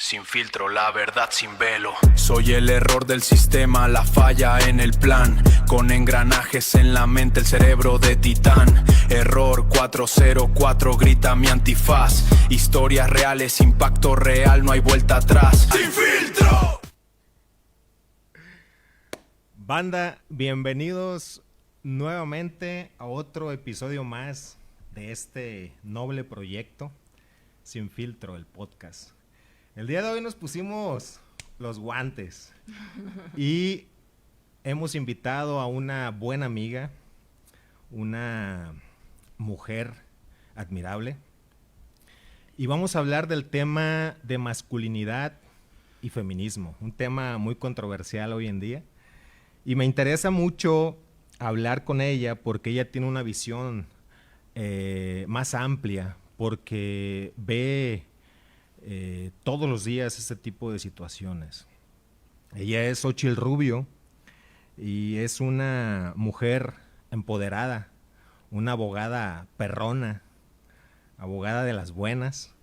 Sin filtro, la verdad sin velo. Soy el error del sistema, la falla en el plan. Con engranajes en la mente, el cerebro de titán. Error 404, grita mi antifaz. Historias reales, impacto real, no hay vuelta atrás. ¡Sin filtro! Banda, bienvenidos nuevamente a otro episodio más de este noble proyecto, Sin Filtro, el podcast. El día de hoy nos pusimos los guantes y hemos invitado a una buena amiga, una mujer admirable, y vamos a hablar del tema de masculinidad y feminismo, un tema muy controversial hoy en día, y me interesa mucho hablar con ella porque ella tiene una visión más amplia, porque ve todos los días este tipo de situaciones. Ella es Xochitl Rubio y es una mujer empoderada, una abogada perrona, abogada de las buenas,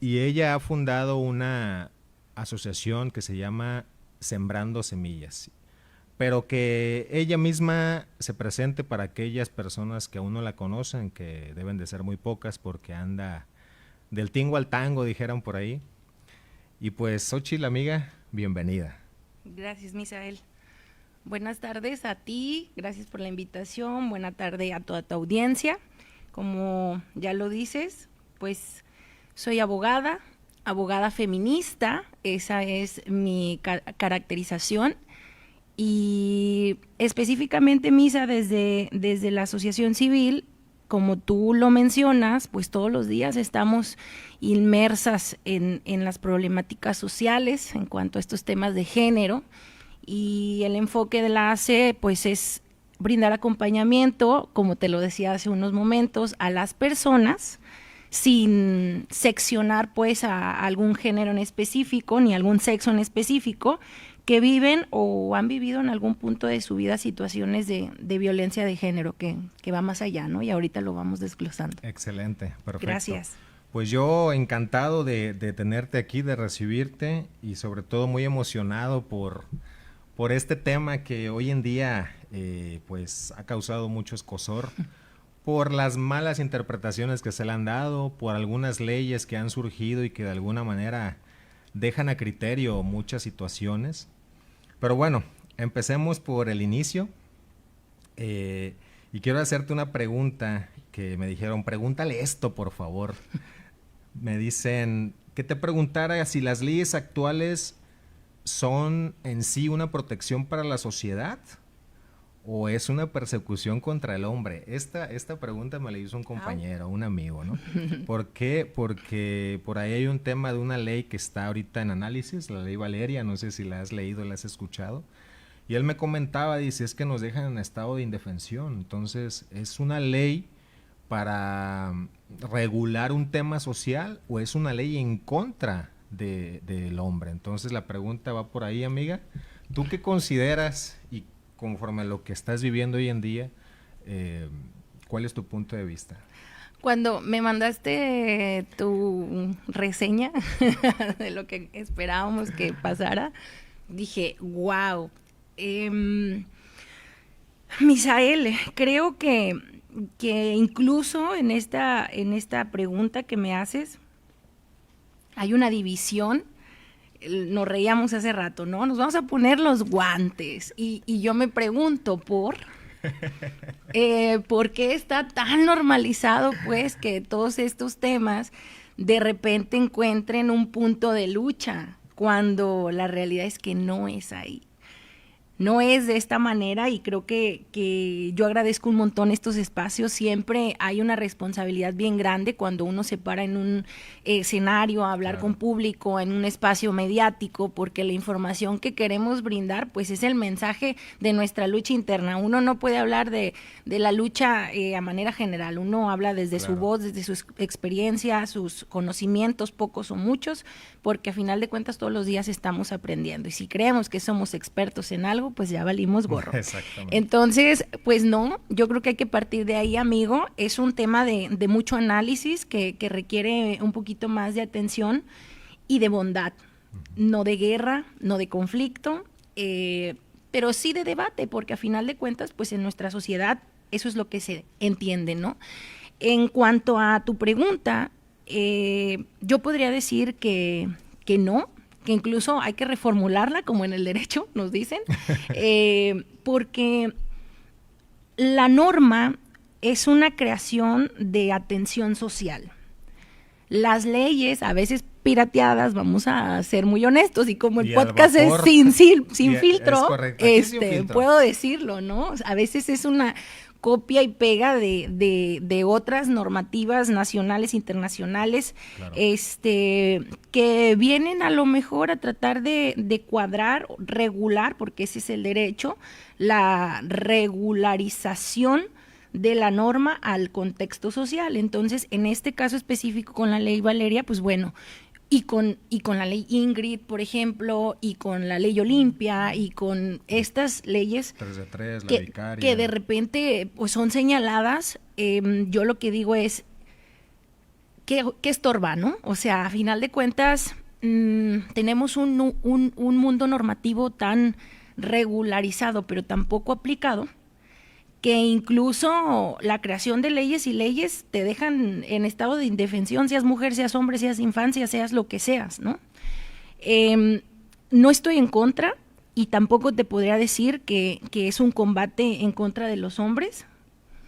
y ella ha fundado una asociación que se llama Sembrando Semillas, pero que ella misma se presente para aquellas personas que aún no la conocen, que deben de ser muy pocas porque anda del tingo al tango, dijeron por ahí. Y pues, Xochitl, amiga, bienvenida. Gracias, Misael. Buenas tardes a ti, gracias por la invitación, buena tarde a toda tu audiencia. Como ya lo dices, pues soy abogada feminista, esa es mi caracterización. Y específicamente, Misa, desde la asociación civil, como tú lo mencionas, pues todos los días estamos inmersas en las problemáticas sociales en cuanto a estos temas de género, y el enfoque de la ACE pues es brindar acompañamiento, como te lo decía hace unos momentos, a las personas sin seccionar pues a algún género en específico ni algún sexo en específico, que viven o han vivido en algún punto de su vida situaciones de violencia de género que va más allá, ¿no? Y ahorita lo vamos desglosando. Excelente, perfecto. Gracias. Pues yo encantado de tenerte aquí, de recibirte, y sobre todo muy emocionado por este tema que hoy en día pues ha causado mucho escozor por las malas interpretaciones que se le han dado, por algunas leyes que han surgido y que de alguna manera dejan a criterio muchas situaciones. Pero bueno, empecemos por el inicio, y quiero hacerte una pregunta que me dijeron, pregúntale esto por favor. Me dicen que te preguntara si las leyes actuales son en sí una protección para la sociedad o es una persecución contra el hombre. Esta pregunta me la hizo un compañero, un amigo, ¿no? ¿Por qué? Porque por ahí hay un tema de una ley que está ahorita en análisis, la ley Valeria, no sé si la has leído, la has escuchado. Y él me comentaba, dice, es que nos dejan en estado de indefensión. Entonces, ¿es una ley para regular un tema social o es una ley en contra del hombre? Entonces, la pregunta va por ahí, amiga. ¿Tú qué consideras y conforme a lo que estás viviendo hoy en día, cuál es tu punto de vista? Cuando me mandaste tu reseña de lo que esperábamos que pasara, dije, wow. Misael, creo que incluso en esta pregunta que me haces, hay una división. Nos reíamos hace rato, ¿no? Nos vamos a poner los guantes y yo me pregunto ¿por qué está tan normalizado pues que todos estos temas de repente encuentren un punto de lucha cuando la realidad es que no es ahí? No es de esta manera, y creo que yo agradezco un montón estos espacios. Siempre hay una responsabilidad bien grande cuando uno se para en un escenario a hablar con público, en un espacio mediático, porque la información que queremos brindar pues es el mensaje de nuestra lucha interna. Uno no puede hablar de la lucha a manera general, uno habla desde su voz, desde su experiencia, sus conocimientos, pocos o muchos, porque a final de cuentas todos los días estamos aprendiendo, y si creemos que somos expertos en algo, pues ya valimos gorro. Exactamente. Entonces, pues no, yo creo que hay que partir de ahí, amigo. Es un tema de mucho análisis que requiere un poquito más de atención, y de bondad, no de guerra, no de conflicto, pero sí de debate, porque a final de cuentas, pues en nuestra sociedad eso es lo que se entiende, ¿no? En cuanto a tu pregunta, yo podría decir que no, que incluso hay que reformularla, como en el derecho nos dicen, porque la norma es una creación de atención social. Las leyes, a veces pirateadas, vamos a ser muy honestos, y como el podcast es sin filtro, puedo decirlo, ¿no? A veces es una copia y pega de otras normativas nacionales, internacionales, claro, que vienen a lo mejor a tratar de cuadrar, regular, porque ese es el derecho, la regularización de la norma al contexto social. Entonces, en este caso específico con la ley Valeria, pues bueno, y con la ley Ingrid, por ejemplo, y con la ley Olimpia, y con estas leyes 3 de 3, que de repente pues son señaladas, yo lo que digo es que estorba, ¿no? O sea, a final de cuentas, tenemos un mundo normativo tan regularizado, pero tan poco aplicado, que incluso la creación de leyes y leyes te dejan en estado de indefensión, seas mujer, seas hombre, seas infancia, seas lo que seas, ¿no? No estoy en contra, y tampoco te podría decir que es un combate en contra de los hombres,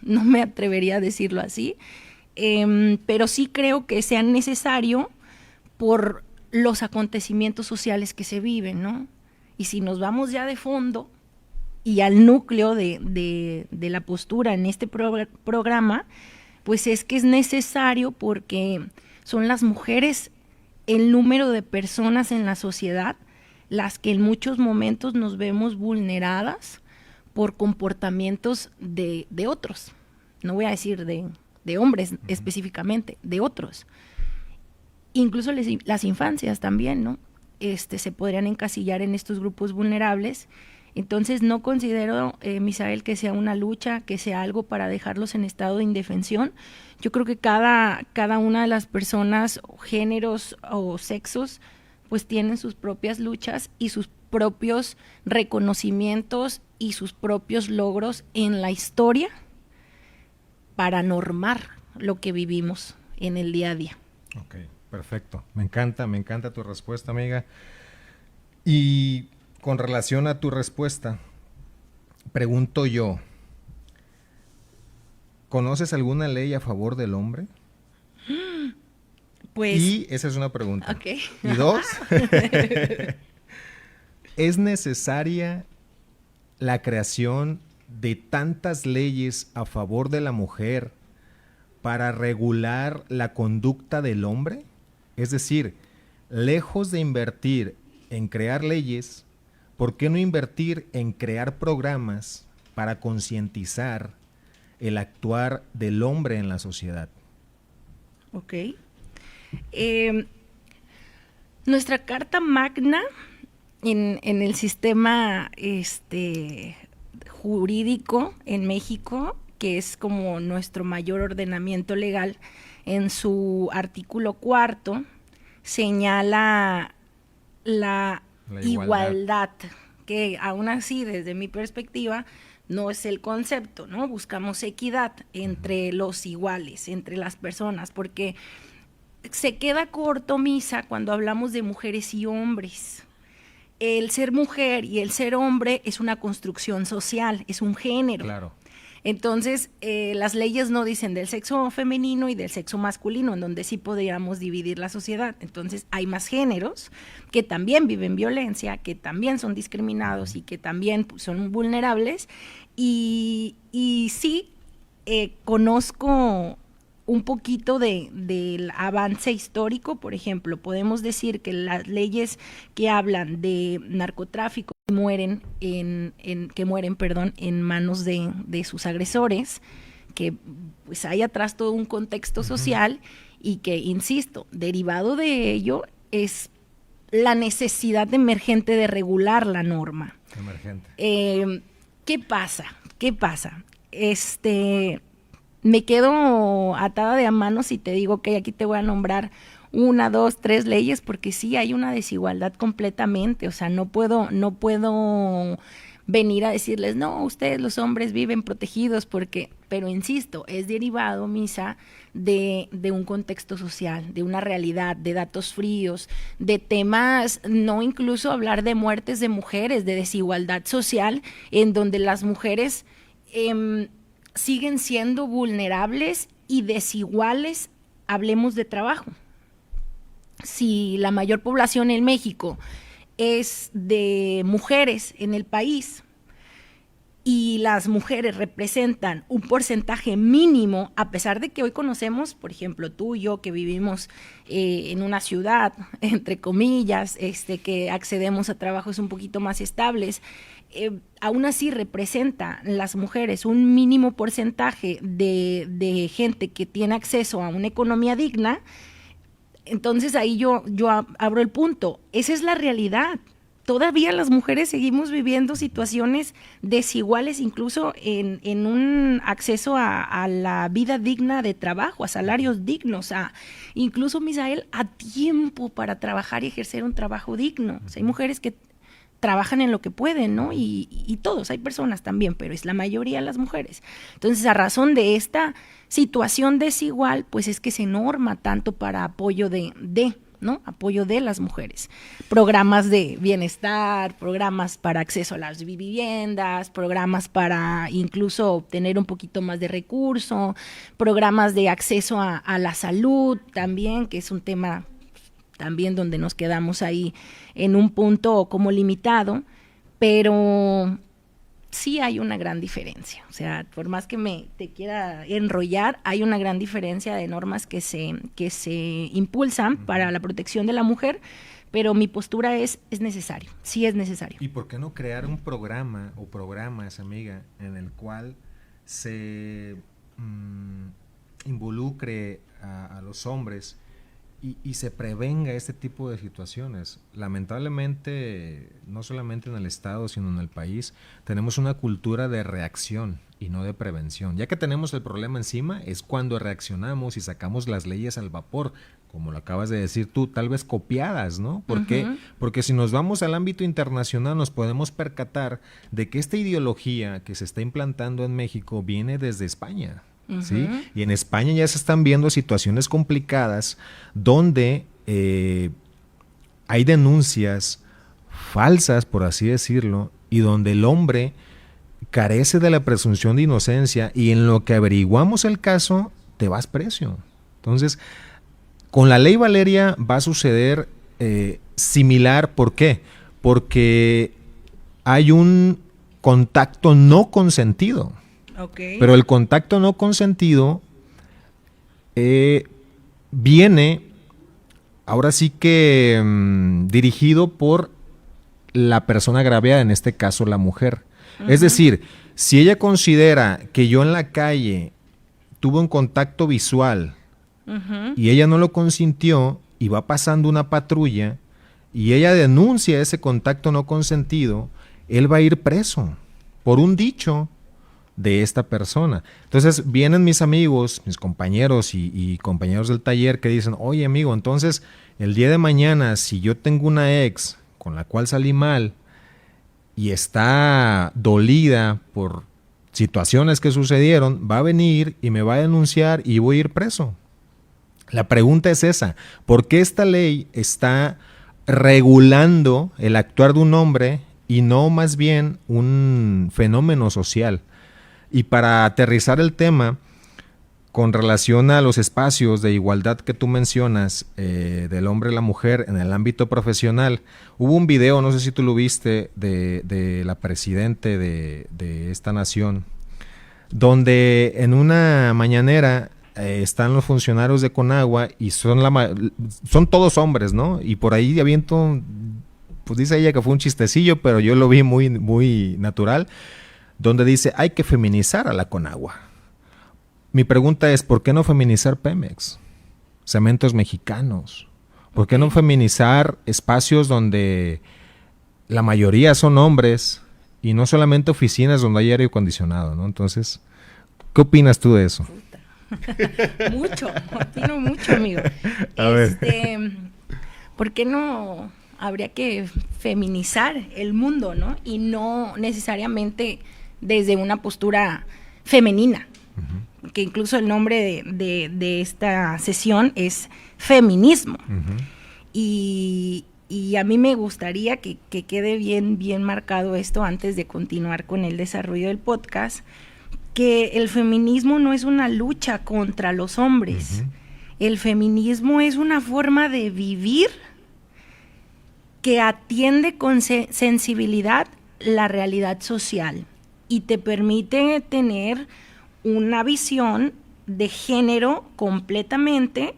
no me atrevería a decirlo así, pero sí creo que sea necesario por los acontecimientos sociales que se viven, ¿no? Y si nos vamos ya de fondo y al núcleo de la postura en este programa, pues es que es necesario, porque son las mujeres, el número de personas en la sociedad, las que en muchos momentos nos vemos vulneradas por comportamientos de otros, no voy a decir de hombres específicamente, de otros. Incluso las infancias también, ¿no? Se podrían encasillar en estos grupos vulnerables. Entonces no considero, Misael, que sea una lucha, que sea algo para dejarlos en estado de indefensión. Yo creo que cada una de las personas, o géneros o sexos, pues tienen sus propias luchas y sus propios reconocimientos y sus propios logros en la historia para normar lo que vivimos en el día a día. Ok, perfecto. Me encanta tu respuesta, amiga. Y con relación a tu respuesta, pregunto yo, ¿conoces alguna ley a favor del hombre? Pues... Y esa es una pregunta. Okay. Y 2, ¿es necesaria la creación de tantas leyes a favor de la mujer para regular la conducta del hombre? Es decir, lejos de invertir en crear leyes, ¿por qué no invertir en crear programas para concientizar el actuar del hombre en la sociedad? Ok. Nuestra Carta Magna en el sistema jurídico en México, que es como nuestro mayor ordenamiento legal, en su artículo 4 señala la igualdad, que aún así, desde mi perspectiva, no es el concepto, ¿no? Buscamos equidad entre los iguales, entre las personas, porque se queda corto, Misa, cuando hablamos de mujeres y hombres. El ser mujer y el ser hombre es una construcción social, es un género. Claro. Entonces, las leyes no dicen del sexo femenino y del sexo masculino, en donde sí podríamos dividir la sociedad. Entonces, hay más géneros que también viven violencia, que también son discriminados y que también son vulnerables. Y sí, conozco un poquito del avance histórico. Por ejemplo, podemos decir que las leyes que hablan de narcotráfico mueren en manos de sus agresores, que pues hay atrás todo un contexto social y que, insisto, derivado de ello es la necesidad emergente de regular la norma. Emergente. ¿Qué pasa? Me quedo atada de a manos y te digo que aquí te voy a nombrar 1, 2, 3 leyes, porque sí hay una desigualdad completamente. O sea, no puedo venir a decirles, no, ustedes los hombres viven protegidos, pero insisto, es derivado, Misa, de un contexto social, de una realidad, de datos fríos, de temas, no incluso hablar de muertes de mujeres, de desigualdad social, en donde las mujeres siguen siendo vulnerables y desiguales. Hablemos de trabajo. Si la mayor población en México es de mujeres en el país y las mujeres representan un porcentaje mínimo, a pesar de que hoy conocemos, por ejemplo, tú y yo que vivimos en una ciudad, entre comillas, que accedemos a trabajos un poquito más estables, aún así representa las mujeres un mínimo porcentaje de gente que tiene acceso a una economía digna. Entonces ahí yo abro el punto. Esa es la realidad. Todavía las mujeres seguimos viviendo situaciones desiguales, incluso en un acceso a la vida digna de trabajo, a salarios dignos, incluso, Misael, a tiempo para trabajar y ejercer un trabajo digno. O sea, hay mujeres que trabajan en lo que pueden, ¿no? Y todos, hay personas también, pero es la mayoría las mujeres. Entonces, a razón de esta situación desigual, pues es que se norma tanto para apoyo ¿no? Apoyo de las mujeres. Programas de bienestar, programas para acceso a las viviendas, programas para incluso obtener un poquito más de recurso, programas de acceso a la salud también, que es un tema también donde nos quedamos ahí en un punto como limitado, pero sí hay una gran diferencia. O sea, por más que te quiera enrollar, hay una gran diferencia de normas que se impulsan para la protección de la mujer, pero mi postura es necesario, sí es necesario. ¿Y por qué no crear un programa o programas, amiga, en el cual se involucre a los hombres y se prevenga este tipo de situaciones? Lamentablemente, no solamente en el estado, sino en el país, tenemos una cultura de reacción y no de prevención. Ya que tenemos el problema encima, es cuando reaccionamos y sacamos las leyes al vapor, como lo acabas de decir tú, tal vez copiadas, ¿no? ¿Por qué? Porque si nos vamos al ámbito internacional, nos podemos percatar de que esta ideología que se está implantando en México viene desde España. ¿Sí? Y en España ya se están viendo situaciones complicadas donde hay denuncias falsas, por así decirlo, y donde el hombre carece de la presunción de inocencia y en lo que averiguamos el caso, te vas preso. Entonces, con la ley Valeria va a suceder similar. ¿Por qué? Porque hay un contacto no consentido. Okay. Pero el contacto no consentido viene ahora sí que dirigido por la persona agraviada, en este caso la mujer. Es decir, si ella considera que yo en la calle tuve un contacto visual y ella no lo consintió y va pasando una patrulla y ella denuncia ese contacto no consentido, él va a ir preso por un dicho de esta persona. Entonces vienen mis amigos, mis compañeros y compañeros del taller que dicen, oye amigo, entonces el día de mañana si yo tengo una ex con la cual salí mal y está dolida por situaciones que sucedieron, va a venir y me va a denunciar y voy a ir preso. La pregunta es esa, ¿por qué esta ley está regulando el actuar de un hombre y no más bien un fenómeno social? Y para aterrizar el tema, con relación a los espacios de igualdad que tú mencionas, del hombre y la mujer en el ámbito profesional, hubo un video, no sé si tú lo viste, de la presidente de esta nación, donde en una mañanera están los funcionarios de Conagua y son todos hombres, ¿no? Y por ahí aviento, pues dice ella que fue un chistecillo, pero yo lo vi muy, muy natural, donde dice, hay que feminizar a la Conagua. Mi pregunta es, ¿por qué no feminizar Pemex? Cementos Mexicanos. ¿Por qué no feminizar espacios donde la mayoría son hombres y no solamente oficinas donde hay aire acondicionado, ¿no? Entonces, ¿qué opinas tú de eso? Opino mucho, amigo. A ver. ¿Por qué no habría que feminizar el mundo, ¿no? Y no necesariamente desde una postura femenina, que incluso el nombre de esta sesión es feminismo. Y a mí me gustaría que quede bien marcado esto antes de continuar con el desarrollo del podcast, que el feminismo no es una lucha contra los hombres. El feminismo es una forma de vivir que atiende con sensibilidad la realidad social y te permite tener una visión de género completamente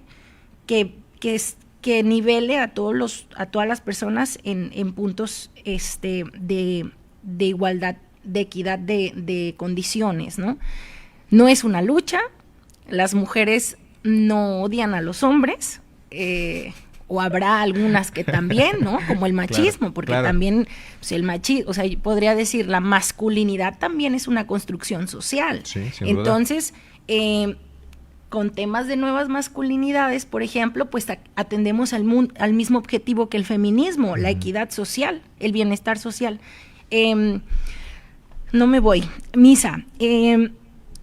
que nivele a todas las personas en puntos de igualdad, de equidad de condiciones, ¿no? No es una lucha, las mujeres no odian a los hombres, o habrá algunas que también, ¿no? Como el machismo, porque también pues, el machismo, o sea, yo podría decir, la masculinidad también es una construcción social. Sí, sin Entonces, con temas de nuevas masculinidades, por ejemplo, pues atendemos al mismo objetivo que el feminismo, la equidad social, el bienestar social. No me voy. Misa,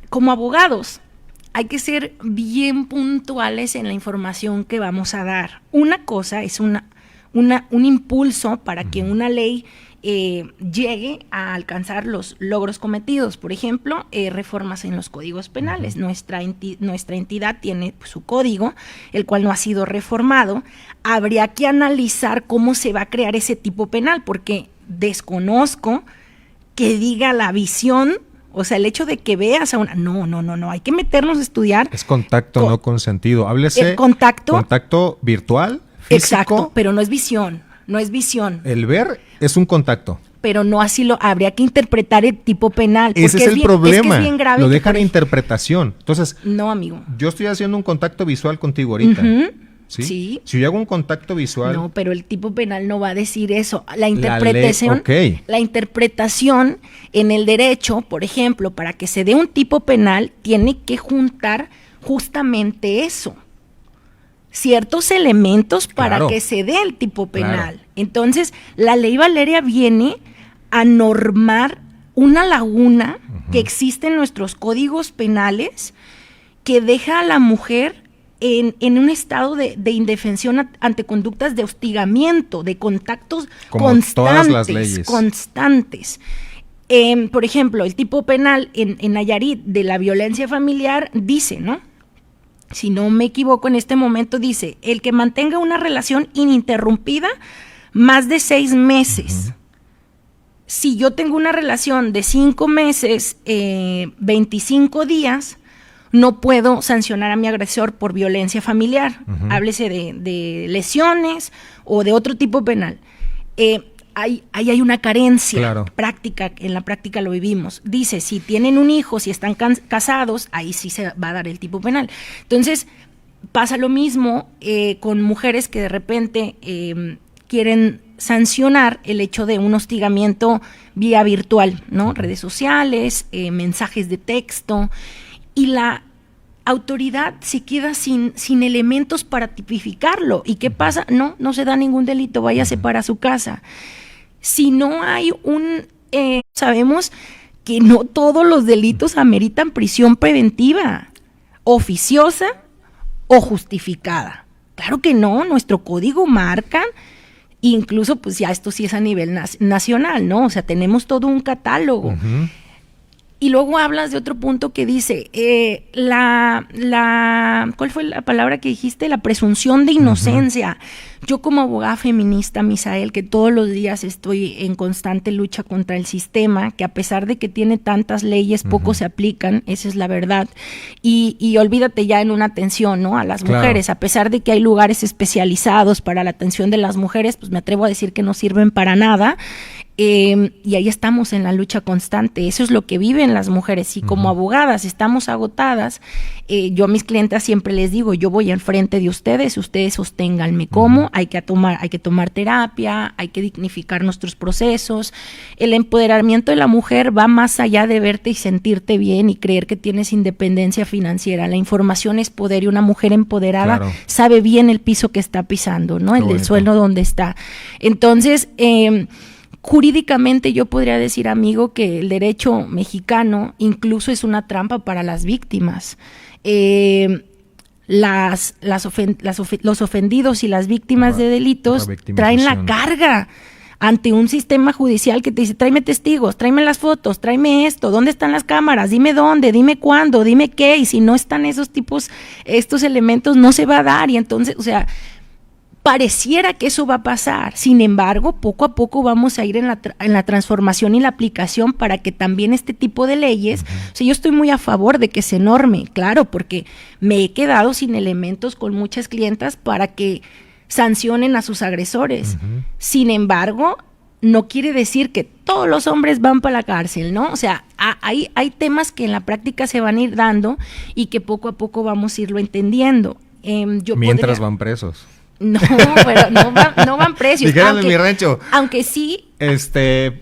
como abogados, hay que ser bien puntuales en la información que vamos a dar. Una cosa es un impulso para que una ley llegue a alcanzar los logros cometidos. Por ejemplo, reformas en los códigos penales. Nuestra entidad tiene su código, el cual no ha sido reformado. Habría que analizar cómo se va a crear ese tipo penal, porque desconozco que diga la visión, o sea, el hecho de que veas a una... No, hay que meternos a estudiar. Es contacto no consentido. Háblese... El contacto virtual, físico. Exacto, pero no es visión. El ver es un contacto. Pero no así habría que interpretar el tipo penal. Ese es el problema. Es que es bien grave. Lo dejan a interpretación. Entonces... No, amigo. Yo estoy haciendo un contacto visual contigo ahorita. ¿Sí? Sí. Si yo hago un contacto visual... No, pero el tipo penal no va a decir eso. La interpretación, la interpretación en el derecho, por ejemplo, para que se dé un tipo penal, tiene que juntar justamente eso. Ciertos elementos para que se dé el tipo penal. Claro. Entonces, la ley Valeria viene a normar una laguna que existe en nuestros códigos penales que deja a la mujer en un estado de indefensión ante conductas de hostigamiento, de contactos como constantes. Todas las leyes. Constantes. Por ejemplo, el tipo penal en Nayarit de la violencia familiar dice, ¿no? Si no me equivoco en este momento, dice, el que mantenga una relación ininterrumpida más de 6 meses. Si yo tengo una relación de 5 meses, 25 días, no puedo sancionar a mi agresor por violencia familiar. Háblese de lesiones o de otro tipo penal. Ahí hay una carencia práctica, en la práctica lo vivimos. Dice, si tienen un hijo, si están casados, ahí sí se va a dar el tipo penal. Entonces, pasa lo mismo con mujeres que de repente quieren sancionar el hecho de un hostigamiento vía virtual, ¿no? Redes sociales, mensajes de texto, y la autoridad se queda sin elementos para tipificarlo. ¿Y qué pasa? No se da ningún delito, váyase para su casa. Si no hay sabemos que no todos los delitos ameritan prisión preventiva, oficiosa o justificada. Claro que no, nuestro código marca, incluso pues ya esto sí es a nivel nacional, ¿no? O sea, tenemos todo un catálogo. Y luego hablas de otro punto que dice, ¿cuál fue la palabra que dijiste? La presunción de inocencia. Yo como abogada feminista, Misael, que todos los días estoy en constante lucha contra el sistema, que a pesar de que tiene tantas leyes, poco se aplican, esa es la verdad. Y olvídate ya en una atención, ¿no? A las mujeres, a pesar de que hay lugares especializados para la atención de las mujeres, pues me atrevo a decir que no sirven para nada. Y ahí estamos en la lucha constante. Eso es lo que viven las mujeres. Y como abogadas estamos agotadas, yo a mis clientas siempre les digo, yo voy al frente de ustedes sosténganme. ¿Cómo? Hay que tomar terapia, hay que dignificar nuestros procesos. El empoderamiento de la mujer va más allá de verte y sentirte bien y creer que tienes independencia financiera. La información es poder, y una mujer empoderada sabe bien el piso que está pisando, ¿no? El suelo donde está. Entonces, jurídicamente yo podría decir, amigo, que el derecho mexicano incluso es una trampa para las víctimas. Los ofendidos y las víctimas de delitos traen la carga ante un sistema judicial que te dice, tráeme testigos, tráeme las fotos, tráeme esto, ¿dónde están las cámaras? Dime dónde, dime cuándo, dime qué, y si no están estos elementos no se va a dar. Y entonces, o sea, pareciera que eso va a pasar. Sin embargo, poco a poco vamos a ir en la transformación y la aplicación para que también este tipo de leyes, o sea, yo estoy muy a favor de que se norme, claro, porque me he quedado sin elementos con muchas clientas para que sancionen a sus agresores. Sin embargo, no quiere decir que todos los hombres van para la cárcel, ¿no? O sea, hay temas que en la práctica se van a ir dando y que poco a poco vamos a irlo entendiendo. Mientras van presos. No, pero no van precios. Dijeron en mi rancho. Aunque sí.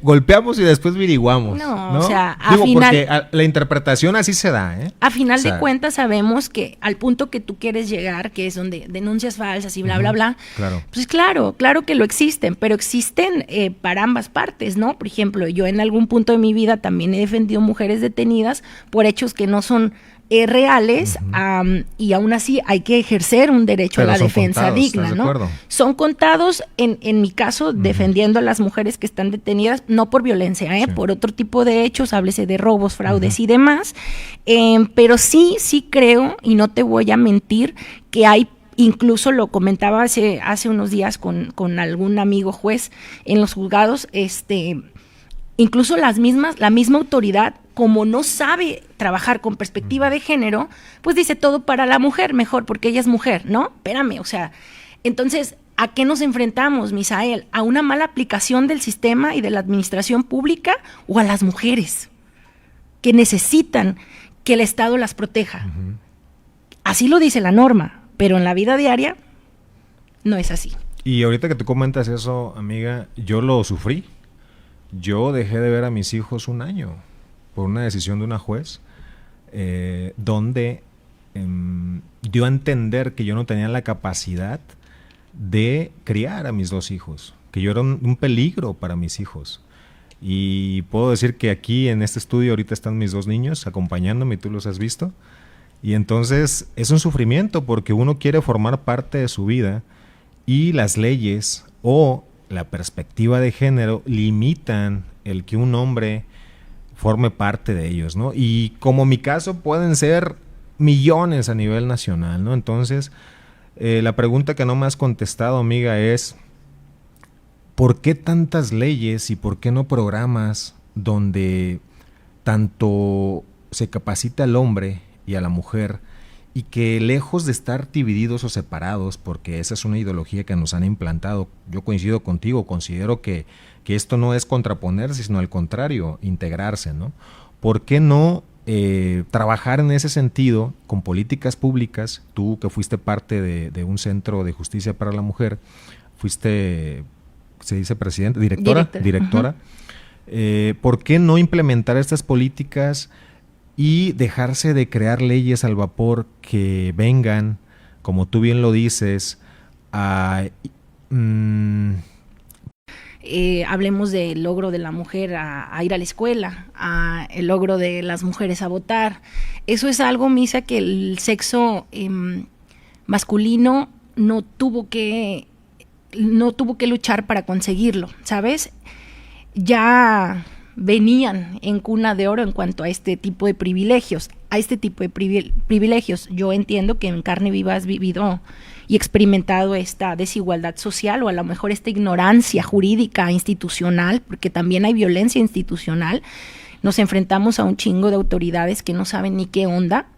Golpeamos y después viriguamos. No, o sea, porque la interpretación así se da, ¿eh? A final de cuentas sabemos que al punto que tú quieres llegar, que es donde denuncias falsas y bla, bla, bla. Claro. Pues claro que lo existen, pero existen para ambas partes, ¿no? Por ejemplo, yo en algún punto de mi vida también he defendido mujeres detenidas por hechos que no son reales, y aún así hay que ejercer un derecho a la defensa digna, ¿no? Son contados, en mi caso, defendiendo a las mujeres que están detenidas, no por violencia, por otro tipo de hechos, háblese de robos, fraudes y demás, pero sí creo, y no te voy a mentir, que hay, incluso lo comentaba hace unos días con algún amigo juez en los juzgados, incluso la misma autoridad, como no sabe trabajar con perspectiva de género, pues dice todo para la mujer mejor, porque ella es mujer, ¿no? Espérame, o sea, entonces, ¿a qué nos enfrentamos, Misael? ¿A una mala aplicación del sistema y de la administración pública o a las mujeres que necesitan que el Estado las proteja? Así lo dice la norma, pero en la vida diaria no es así. Y ahorita que tú comentas eso, amiga, yo lo sufrí. Yo dejé de ver a mis hijos 1 año por una decisión de una juez, donde dio a entender que yo no tenía la capacidad de criar a mis 2 hijos, que yo era un peligro para mis hijos. Y puedo decir que aquí en este estudio ahorita están mis 2 niños acompañándome, y tú los has visto. Y entonces es un sufrimiento porque uno quiere formar parte de su vida y las leyes o la perspectiva de género limitan el que un hombre forme parte de ellos, ¿no? Y como mi caso pueden ser millones a nivel nacional, ¿no? Entonces, la pregunta que no me has contestado, amiga, es ¿por qué tantas leyes y por qué no programas donde tanto se capacita al hombre y a la mujer, y que lejos de estar divididos o separados, porque esa es una ideología que nos han implantado, yo coincido contigo, considero que esto no es contraponerse, sino al contrario, integrarse, ¿no? ¿Por qué no trabajar en ese sentido con políticas públicas? Tú que fuiste parte de un centro de justicia para la mujer, fuiste, se dice presidente, directora. ¿Por qué no implementar estas políticas y dejarse de crear leyes al vapor que vengan, como tú bien lo dices, hablemos del logro de la mujer a ir a la escuela, el logro de las mujeres a votar? Eso es algo, Misa, que el sexo masculino no tuvo que luchar para conseguirlo, ¿sabes? Ya venían en cuna de oro en cuanto a este tipo de privilegios. Yo entiendo que en carne viva has vivido y experimentado esta desigualdad social, o a lo mejor esta ignorancia jurídica institucional, porque también hay violencia institucional. Nos enfrentamos a un chingo de autoridades que no saben ni qué onda,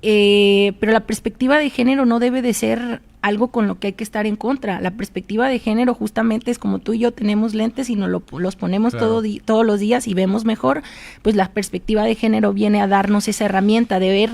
Pero la perspectiva de género no debe de ser algo con lo que hay que estar en contra. La perspectiva de género justamente es como tú y yo tenemos lentes y los ponemos Claro. todos los días y vemos mejor, pues la perspectiva de género viene a darnos esa herramienta de ver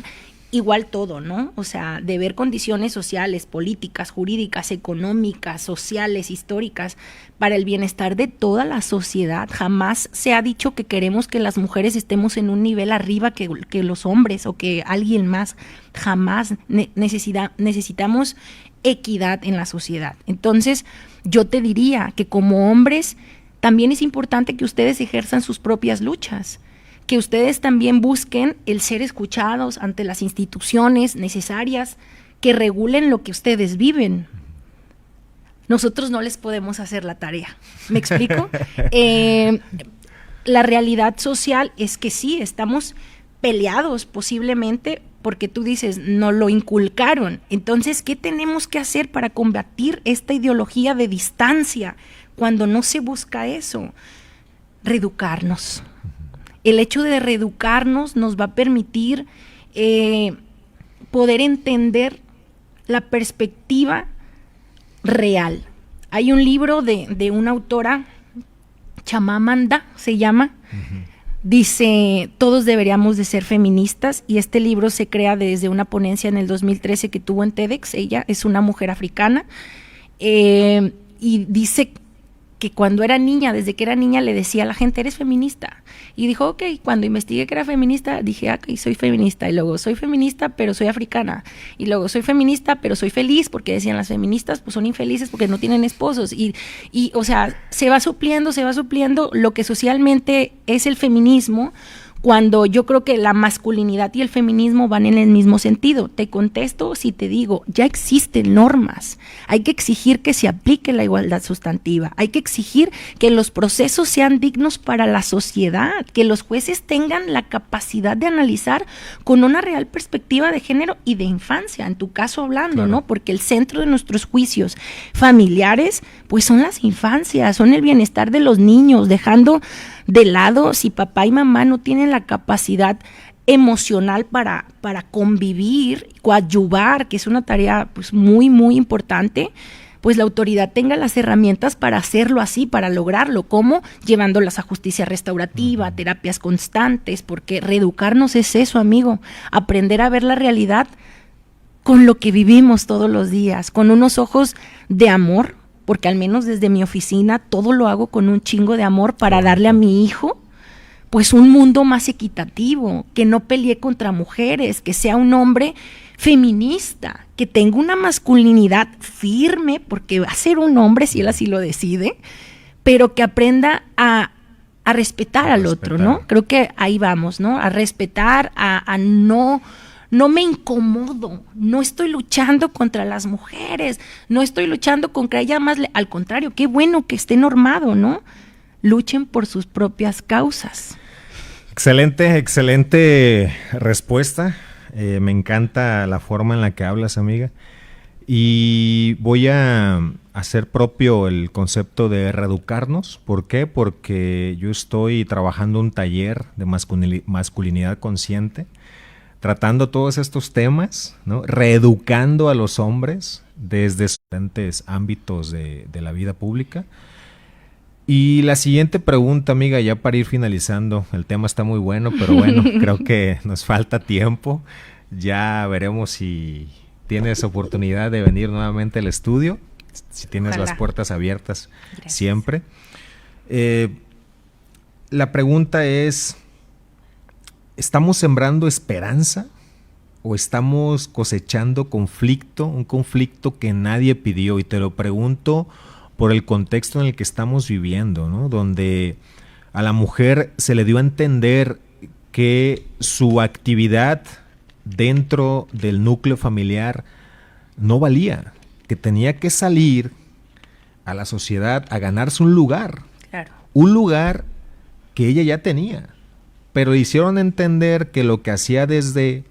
igual todo, ¿no? O sea, de ver condiciones sociales, políticas, jurídicas, económicas, sociales, históricas, para el bienestar de toda la sociedad. Jamás se ha dicho que queremos que las mujeres estemos en un nivel arriba que los hombres o que alguien más. Jamás necesitamos equidad en la sociedad. Entonces, yo te diría que como hombres también es importante que ustedes ejerzan sus propias luchas, que ustedes también busquen el ser escuchados ante las instituciones necesarias que regulen lo que ustedes viven. Nosotros no les podemos hacer la tarea. ¿Me explico? La realidad social es que sí, estamos peleados posiblemente porque tú dices, no lo inculcaron. Entonces, ¿qué tenemos que hacer para combatir esta ideología de distancia cuando no se busca eso? Reeducarnos. El hecho de reeducarnos nos va a permitir poder entender la perspectiva real. Hay un libro de una autora, Chamamanda se llama, dice, todos deberíamos de ser feministas, y este libro se crea desde una ponencia en el 2013 que tuvo en TEDx. Ella es una mujer africana y dice que cuando era niña, desde que era niña, le decía a la gente, eres feminista. Y dijo, ok, cuando investigué que era feminista, dije, ok, soy feminista. Y luego, soy feminista, pero soy africana. Y luego, soy feminista, pero soy feliz, porque decían las feministas, pues son infelices porque no tienen esposos. Y o sea, se va supliendo lo que socialmente es el feminismo, cuando yo creo que la masculinidad y el feminismo van en el mismo sentido. Te contesto si te digo, ya existen normas, hay que exigir que se aplique la igualdad sustantiva, hay que exigir que los procesos sean dignos para la sociedad, que los jueces tengan la capacidad de analizar con una real perspectiva de género y de infancia, en tu caso hablando, claro, ¿no? Porque el centro de nuestros juicios familiares, pues son las infancias, son el bienestar de los niños, dejando de lado si papá y mamá no tienen la capacidad emocional para convivir, coadyuvar, que es una tarea pues muy, muy importante, pues la autoridad tenga las herramientas para hacerlo así, para lograrlo. ¿Cómo? Llevándolas a justicia restaurativa, terapias constantes, porque reeducarnos es eso, amigo, aprender a ver la realidad con lo que vivimos todos los días, con unos ojos de amor, porque al menos desde mi oficina todo lo hago con un chingo de amor para darle a mi hijo pues un mundo más equitativo, que no pelee contra mujeres, que sea un hombre feminista, que tenga una masculinidad firme, porque va a ser un hombre si él así lo decide, pero que aprenda a respetar al otro, ¿no? Creo que ahí vamos, ¿no? A respetar, a no me incomodo, no estoy luchando contra las mujeres, no estoy luchando contra ellas más, al contrario, qué bueno que esté normado, ¿no? Luchen por sus propias causas. Excelente respuesta. Me encanta la forma en la que hablas, amiga. Y voy a hacer propio el concepto de reeducarnos. ¿Por qué? Porque yo estoy trabajando un taller de masculinidad consciente, tratando todos estos temas, ¿no? Reeducando a los hombres desde diferentes ámbitos de la vida pública. Y la siguiente pregunta, amiga, ya para ir finalizando, el tema está muy bueno, pero bueno, creo que nos falta tiempo. Ya veremos si tienes oportunidad de venir nuevamente al estudio, si tienes Ojalá. las puertas abiertas. Gracias. Siempre. La pregunta es, ¿estamos sembrando esperanza o estamos cosechando conflicto, un conflicto que nadie pidió? Y te lo pregunto por el contexto en el que estamos viviendo, ¿no? Donde a la mujer se le dio a entender que su actividad dentro del núcleo familiar no valía, que tenía que salir a la sociedad a ganarse un lugar, Claro. un lugar que ella ya tenía, pero le hicieron entender que lo que hacía desde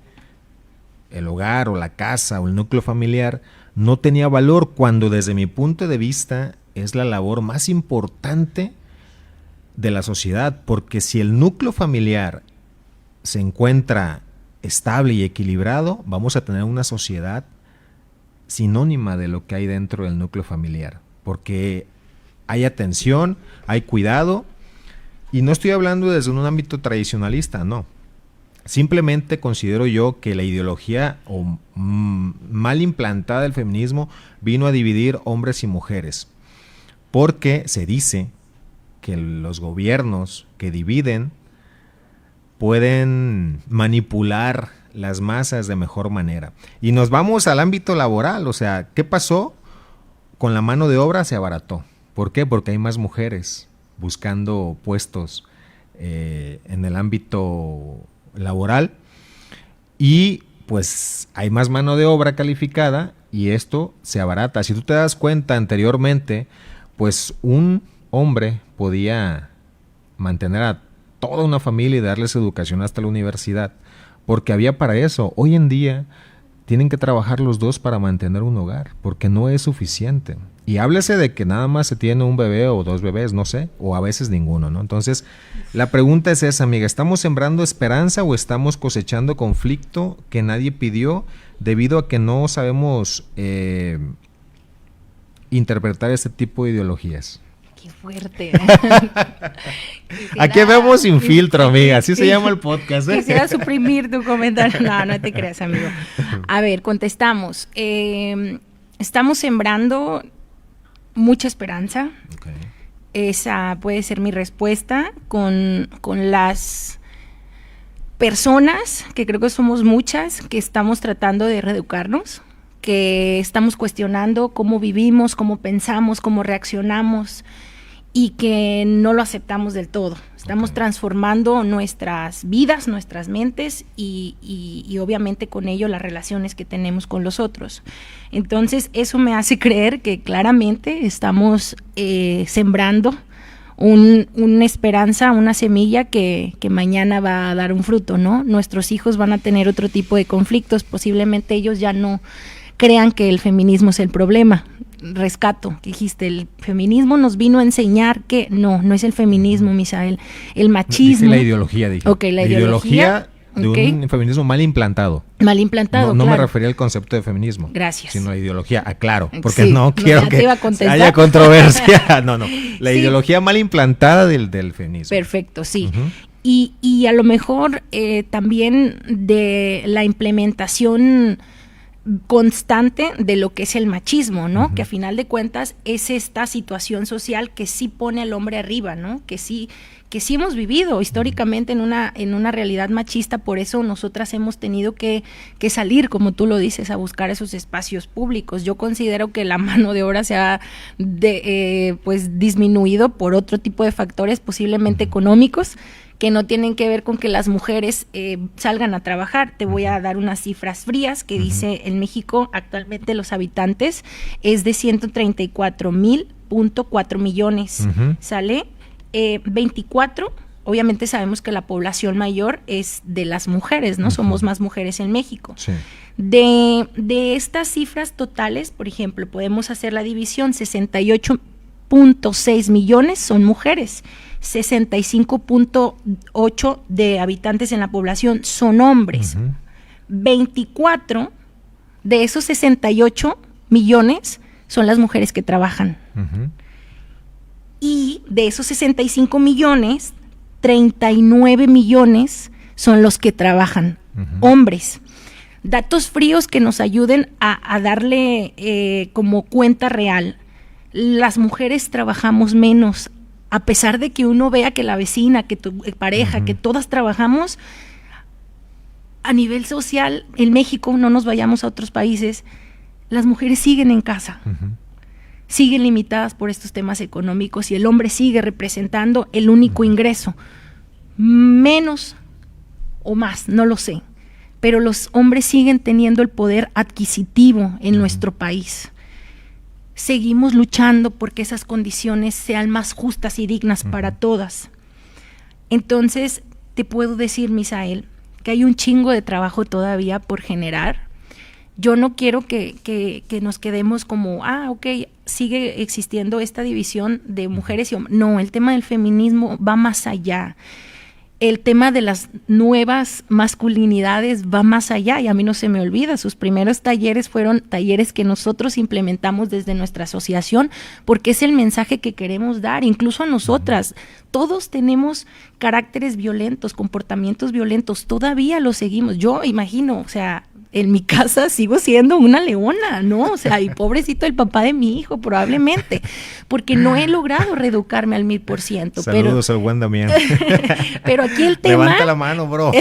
el hogar o la casa o el núcleo familiar no tenía valor, cuando desde mi punto de vista es la labor más importante de la sociedad, porque si el núcleo familiar se encuentra estable y equilibrado, vamos a tener una sociedad sinónima de lo que hay dentro del núcleo familiar, porque hay atención, hay cuidado, y no estoy hablando desde un ámbito tradicionalista, no. Simplemente considero yo que la ideología mal implantada del feminismo vino a dividir hombres y mujeres, porque se dice que los gobiernos que dividen pueden manipular las masas de mejor manera. Y nos vamos al ámbito laboral, o sea, ¿qué pasó? Con la mano de obra se abarató. ¿Por qué? Porque hay más mujeres buscando puestos en el ámbito laboral y pues hay más mano de obra calificada y esto se abarata. Si tú te das cuenta, anteriormente pues un hombre podía mantener a toda una familia y darles educación hasta la universidad, porque había para eso. Hoy en día tienen que trabajar los dos para mantener un hogar, porque no es suficiente. Y háblese de que nada más se tiene un bebé o dos bebés, no sé, o a veces ninguno, ¿no? Entonces, la pregunta es esa, amiga, ¿estamos sembrando esperanza o estamos cosechando conflicto que nadie pidió debido a que no sabemos interpretar este tipo de ideologías? Qué fuerte. Aquí vemos Sin Filtro, amiga, así se llama el podcast. Quisiera suprimir tu comentario. No te creas, amigo. A ver, contestamos. Estamos sembrando mucha esperanza. Okay. Esa puede ser mi respuesta con las personas, que creo que somos muchas, que estamos tratando de reeducarnos, que estamos cuestionando cómo vivimos, cómo pensamos, cómo reaccionamos, y que no lo aceptamos del todo. Estamos transformando nuestras vidas, nuestras mentes y obviamente con ello las relaciones que tenemos con los otros. Entonces eso me hace creer que claramente estamos sembrando una esperanza, una semilla que mañana va a dar un fruto, ¿no? Nuestros hijos van a tener otro tipo de conflictos, posiblemente ellos ya no crean que el feminismo es el problema. Rescato, que dijiste, el feminismo nos vino a enseñar que no es el feminismo, Misael, el machismo. Dije la ideología, dije. Ok, la ideología de un feminismo mal implantado. Mal implantado, no claro. Me refería al concepto de feminismo. Gracias. Sino la ideología, aclaro, porque sí, no quiero que haya controversia. No, la ideología mal implantada del feminismo. Perfecto, sí. Y a lo mejor también de la implementación constante de lo que es el machismo, ¿no? Que a final de cuentas es esta situación social que sí pone al hombre arriba, ¿no? Que sí hemos vivido históricamente en una realidad machista, por eso nosotras hemos tenido que salir, como tú lo dices, a buscar esos espacios públicos. Yo considero que la mano de obra se ha pues disminuido por otro tipo de factores, posiblemente económicos, que no tienen que ver con que las mujeres salgan a trabajar. Te voy a dar unas cifras frías que dice en México actualmente los habitantes es de 134.4 millones, ¿sale? 24, obviamente sabemos que la población mayor es de las mujeres, ¿no? Somos más mujeres en México. Sí. De estas cifras totales, por ejemplo, podemos hacer la división, 68.6 millones son mujeres, 65.8 de habitantes en la población son hombres. 24 de esos 68 millones son las mujeres que trabajan. Y de esos 65 millones, 39 millones son los que trabajan, hombres. Datos fríos que nos ayuden a darle como cuenta real. Las mujeres trabajamos menos, a pesar de que uno vea que la vecina, que tu pareja, que todas trabajamos, a nivel social, en México, no nos vayamos a otros países, las mujeres siguen en casa, siguen limitadas por estos temas económicos y el hombre sigue representando el único ingreso, menos o más, no lo sé, pero los hombres siguen teniendo el poder adquisitivo en nuestro país. Seguimos luchando porque esas condiciones sean más justas y dignas para todas. Entonces, te puedo decir, Misael, que hay un chingo de trabajo todavía por generar. Yo no quiero que nos quedemos como, ok, sigue existiendo esta división de mujeres y hombres. No, el tema del feminismo va más allá. el tema de las nuevas masculinidades va más allá y a mí no se me olvida, sus primeros talleres fueron talleres que nosotros implementamos desde nuestra asociación porque es el mensaje que queremos dar, incluso a nosotras. Todos tenemos caracteres violentos, comportamientos violentos, todavía los seguimos. Yo imagino, o sea, en mi casa sigo siendo una leona, ¿no? O sea, y pobrecito el papá de mi hijo, probablemente, porque no he logrado reeducarme al 1000%. Saludos al buen Damián. Pero aquí el tema... Levanta la mano, bro.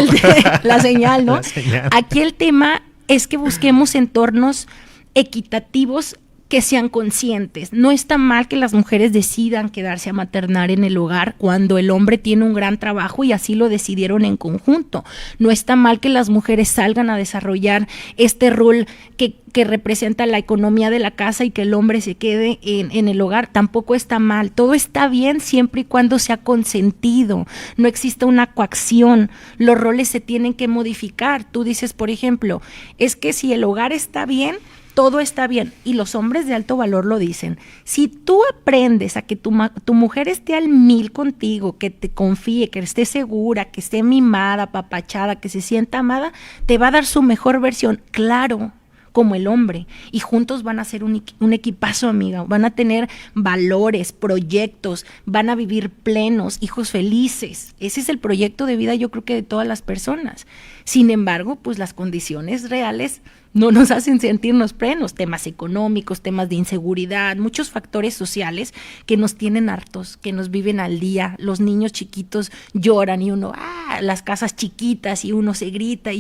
La señal, ¿no? La señal. Aquí el tema es que busquemos entornos equitativos que sean conscientes. No está mal que las mujeres decidan quedarse a maternar en el hogar cuando el hombre tiene un gran trabajo y así lo decidieron en conjunto. No está mal que las mujeres salgan a desarrollar este rol que representa la economía de la casa y que el hombre se quede en el hogar. Tampoco está mal. Todo está bien siempre y cuando sea consentido. No existe una coacción. Los roles se tienen que modificar. Tú dices, por ejemplo, es que si el hogar está bien, todo está bien, y los hombres de alto valor lo dicen. Si tú aprendes a que tu mujer esté al 1000 contigo, que te confíe, que esté segura, que esté mimada, apapachada, que se sienta amada, te va a dar su mejor versión, claro, como el hombre, y juntos van a ser un equipazo, amiga, van a tener valores, proyectos, van a vivir plenos, hijos felices. Ese es el proyecto de vida, yo creo que de todas las personas. Sin embargo, pues las condiciones reales no nos hacen sentirnos plenos, temas económicos, temas de inseguridad, muchos factores sociales que nos tienen hartos, que nos viven al día. Los niños chiquitos lloran y uno, las casas chiquitas y uno se grita.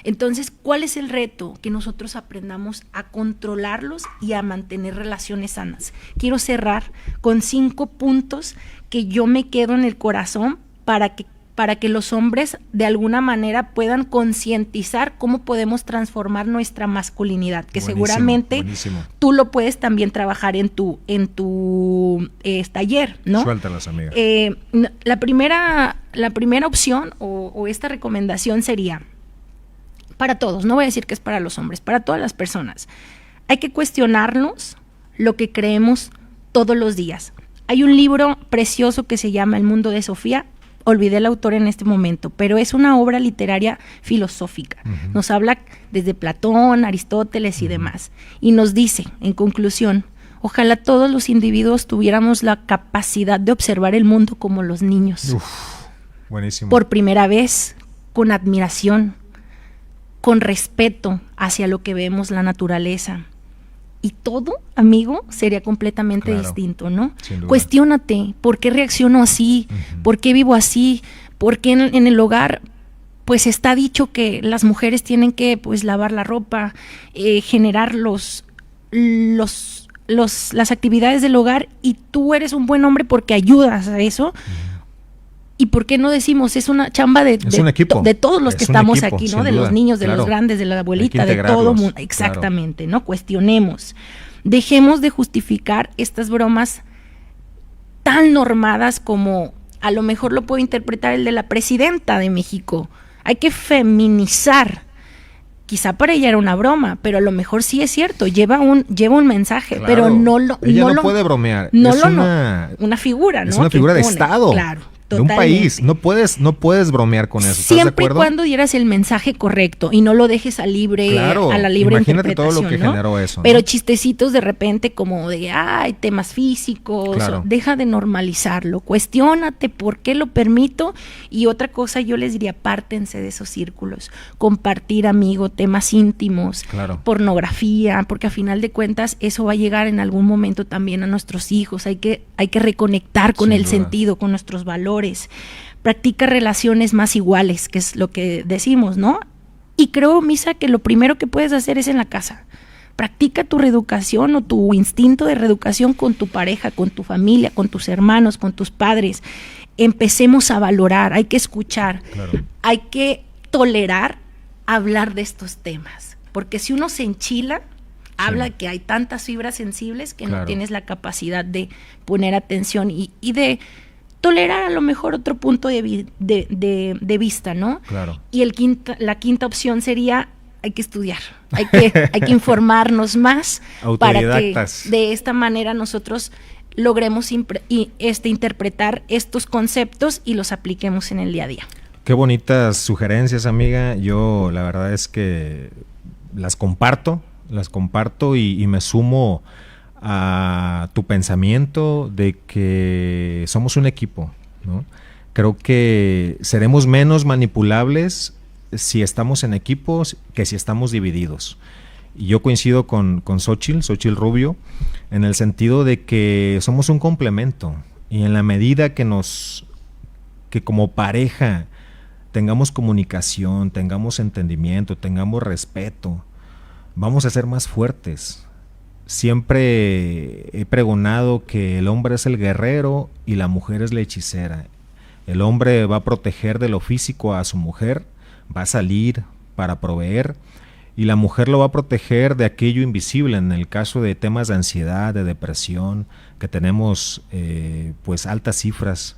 Entonces, ¿cuál es el reto? Que nosotros aprendamos a controlarlos y a mantener relaciones sanas. Quiero cerrar con 5 puntos que yo me quedo en el corazón para que los hombres de alguna manera puedan concientizar cómo podemos transformar nuestra masculinidad, que buenísimo, seguramente buenísimo. Tú lo puedes también trabajar en tu taller, ¿no? Suéltalas, amiga. La primera opción o esta recomendación sería para todos, no voy a decir que es para los hombres, para todas las personas. Hay que cuestionarnos lo que creemos todos los días. Hay un libro precioso que se llama El mundo de Sofía. Olvidé el autor en este momento, pero es una obra literaria filosófica. Uh-huh. Nos habla desde Platón, Aristóteles y demás. Y nos dice, en conclusión, ojalá todos los individuos tuviéramos la capacidad de observar el mundo como los niños. Buenísimo. Por primera vez, con admiración, con respeto hacia lo que vemos, la naturaleza. Y todo, amigo, sería completamente distinto, ¿no? Cuestiónate, ¿por qué reacciono así? Uh-huh. ¿Por qué vivo así? ¿Por qué en el hogar, pues está dicho que las mujeres tienen que, pues, lavar la ropa, generar las actividades del hogar, y tú eres un buen hombre porque ayudas a eso? Uh-huh. ¿Y por qué no decimos, es una chamba de todos los que estamos aquí, ¿no? De los niños, de los grandes, de la abuelita, de todo el mundo. Exactamente, ¿no? Cuestionemos. Dejemos de justificar estas bromas tan normadas como a lo mejor lo puedo interpretar el de la presidenta de México. Hay que feminizar. Quizá para ella era una broma, pero a lo mejor sí es cierto, lleva un mensaje, pero ella no puede bromear. Una figura, ¿no? Es una figura de Estado. Claro. De un país, no puedes bromear con eso. Siempre y cuando dieras el mensaje correcto y no lo dejes a la libre imagínate interpretación, todo lo que ¿no? generó eso, ¿no? Pero chistecitos de repente como de, temas físicos, deja de normalizarlo, cuestiónate por qué lo permito. Y otra cosa yo les diría, apártense de esos círculos, compartir, amigo, temas íntimos, pornografía, porque a final de cuentas eso va a llegar en algún momento también a nuestros hijos. Hay que reconectar con el sentido, con nuestros valores. Practica relaciones más iguales, que es lo que decimos, ¿no? Y creo, Misa, que lo primero que puedes hacer es en la casa. Practica tu reeducación o tu instinto de reeducación con tu pareja, con tu familia, con tus hermanos, con tus padres. Empecemos a valorar, hay que escuchar, hay que tolerar hablar de estos temas. Porque si uno se enchila, habla que hay tantas fibras sensibles que no tienes la capacidad de poner atención y de tolerar a lo mejor otro punto de vista, ¿no? Claro. Y la quinta opción sería hay que estudiar, hay que informarnos más para que de esta manera nosotros logremos interpretar estos conceptos y los apliquemos en el día a día. Qué bonitas sugerencias, amiga. Yo la verdad es que las comparto y me sumo a tu pensamiento de que somos un equipo, ¿no? Creo que seremos menos manipulables si estamos en equipos que si estamos divididos. Y yo coincido con Xóchitl Rubio, en el sentido de que somos un complemento, y en la medida que como pareja tengamos comunicación, tengamos entendimiento, tengamos respeto, vamos a ser más fuertes. Siempre he pregonado que el hombre es el guerrero y la mujer es la hechicera. El hombre va a proteger de lo físico a su mujer, va a salir para proveer, y la mujer lo va a proteger de aquello invisible, en el caso de temas de ansiedad, de depresión, que tenemos pues altas cifras,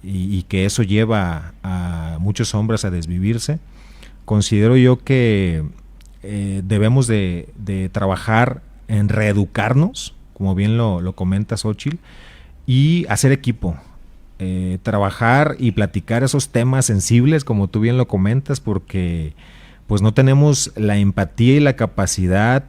y que eso lleva a muchos hombres a desvivirse. Considero yo que debemos de trabajar en reeducarnos, como bien lo comenta Xóchitl, y hacer equipo, trabajar y platicar esos temas sensibles, como tú bien lo comentas, porque pues no tenemos la empatía y la capacidad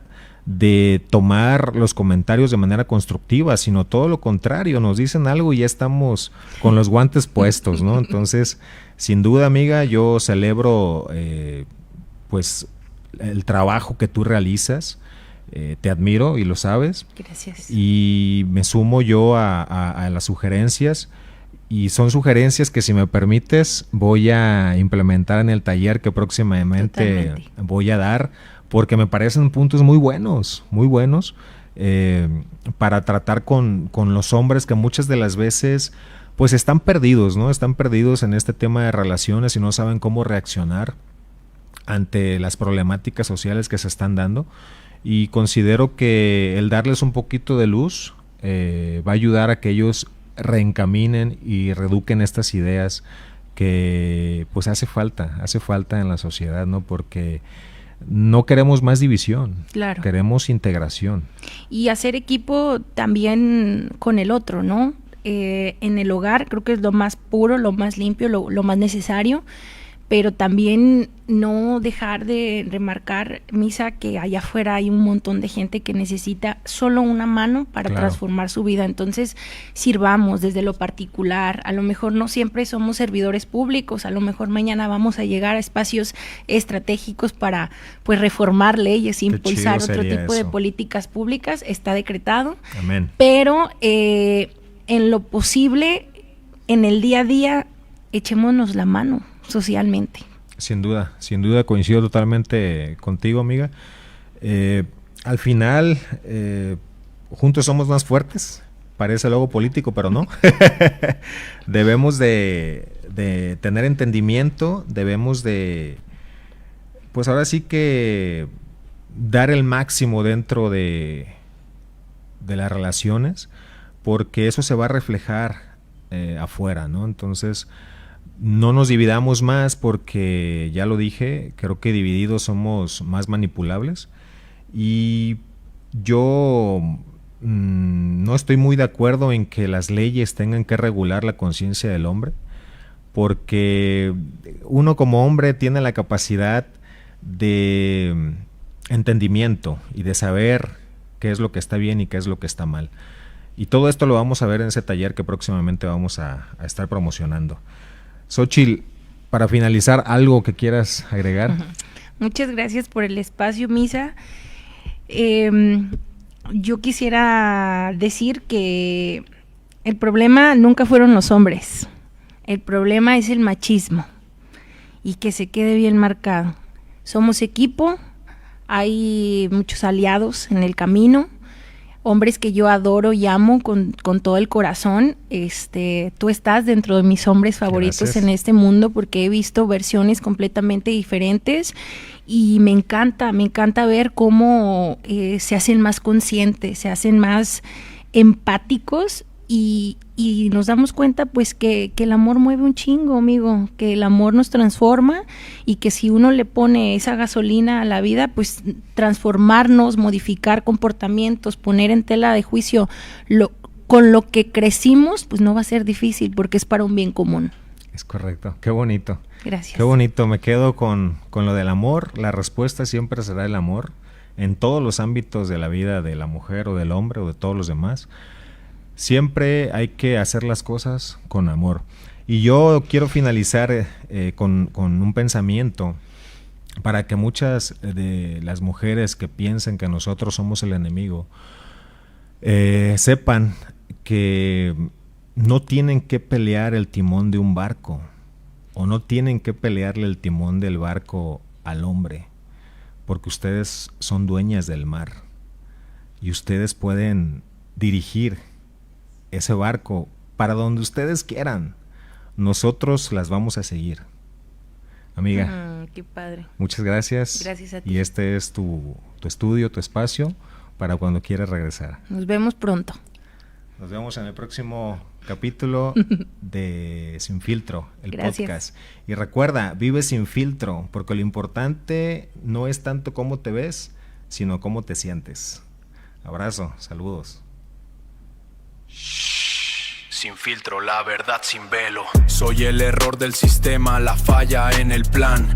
de tomar los comentarios de manera constructiva, sino todo lo contrario, nos dicen algo y ya estamos con los guantes puestos, ¿no? Entonces, sin duda, amiga, yo celebro pues el trabajo que tú realizas, te admiro y lo sabes. Gracias. Y me sumo yo a las sugerencias, y son sugerencias que, si me permites, voy a implementar en el taller que próximamente voy a dar, porque me parecen puntos muy buenos, para tratar con los hombres que muchas de las veces pues están perdidos, ¿no? Están perdidos en este tema de relaciones y no saben cómo reaccionar ante las problemáticas sociales que se están dando, y considero que el darles un poquito de luz va a ayudar a que ellos reencaminen y reeduquen estas ideas que pues hace falta en la sociedad, ¿no? Porque no queremos más división, claro, queremos integración. Y hacer equipo también con el otro, ¿no? En el hogar creo que es lo más puro, lo más limpio, lo más necesario, pero también no dejar de remarcar, Misa, que allá afuera hay un montón de gente que necesita solo una mano para transformar su vida. Entonces, sirvamos desde lo particular. A lo mejor no siempre somos servidores públicos, a lo mejor mañana vamos a llegar a espacios estratégicos para pues reformar leyes, impulsar otro tipo de políticas públicas. Está decretado. Amén. Pero en lo posible, en el día a día, echémonos la mano socialmente. Sin duda, coincido totalmente contigo, amiga. Al final, juntos somos más fuertes. Parece luego político, pero no. Debemos de tener entendimiento, debemos de, pues ahora sí que dar el máximo dentro de las relaciones, porque eso se va a reflejar afuera, ¿no? Entonces, no nos dividamos más, porque ya lo dije, creo que divididos somos más manipulables, y yo no estoy muy de acuerdo en que las leyes tengan que regular la conciencia del hombre, porque uno como hombre tiene la capacidad de entendimiento y de saber qué es lo que está bien y qué es lo que está mal, y todo esto lo vamos a ver en ese taller que próximamente vamos a estar promocionando. Xóchitl, para finalizar, ¿algo que quieras agregar? Uh-huh. Muchas gracias por el espacio, Misa. Yo quisiera decir que el problema nunca fueron los hombres, el problema es el machismo, y que se quede bien marcado. Somos equipo, hay muchos aliados en el camino, hombres que yo adoro y amo con todo el corazón. Tú estás dentro de mis hombres favoritos. Gracias. En este mundo, porque he visto versiones completamente diferentes, y me encanta ver cómo se hacen más conscientes, se hacen más empáticos y nos damos cuenta pues que el amor mueve un chingo, amigo, que el amor nos transforma y que si uno le pone esa gasolina a la vida, pues transformarnos, modificar comportamientos, poner en tela de juicio con lo que crecimos, pues no va a ser difícil porque es para un bien común. Es correcto, qué bonito. Gracias. Qué bonito, me quedo con lo del amor. La respuesta siempre será el amor en todos los ámbitos de la vida de la mujer o del hombre o de todos los demás. Siempre hay que hacer las cosas con amor. Y yo quiero finalizar con un pensamiento para que muchas de las mujeres que piensen que nosotros somos el enemigo sepan que no tienen que pelear el timón de un barco o no tienen que pelearle el timón del barco al hombre, porque ustedes son dueñas del mar y ustedes pueden dirigir ese barco para donde ustedes quieran. Nosotros las vamos a seguir. Amiga, qué padre. Muchas gracias. Gracias a ti. Y este es tu estudio, tu espacio para cuando quieras regresar. Nos vemos pronto. Nos vemos en el próximo capítulo de Sin Filtro, el podcast. Y recuerda, vive sin filtro, porque lo importante no es tanto cómo te ves, sino cómo te sientes. Abrazo, saludos. Sin filtro, la verdad sin velo. Soy el error del sistema, la falla en el plan.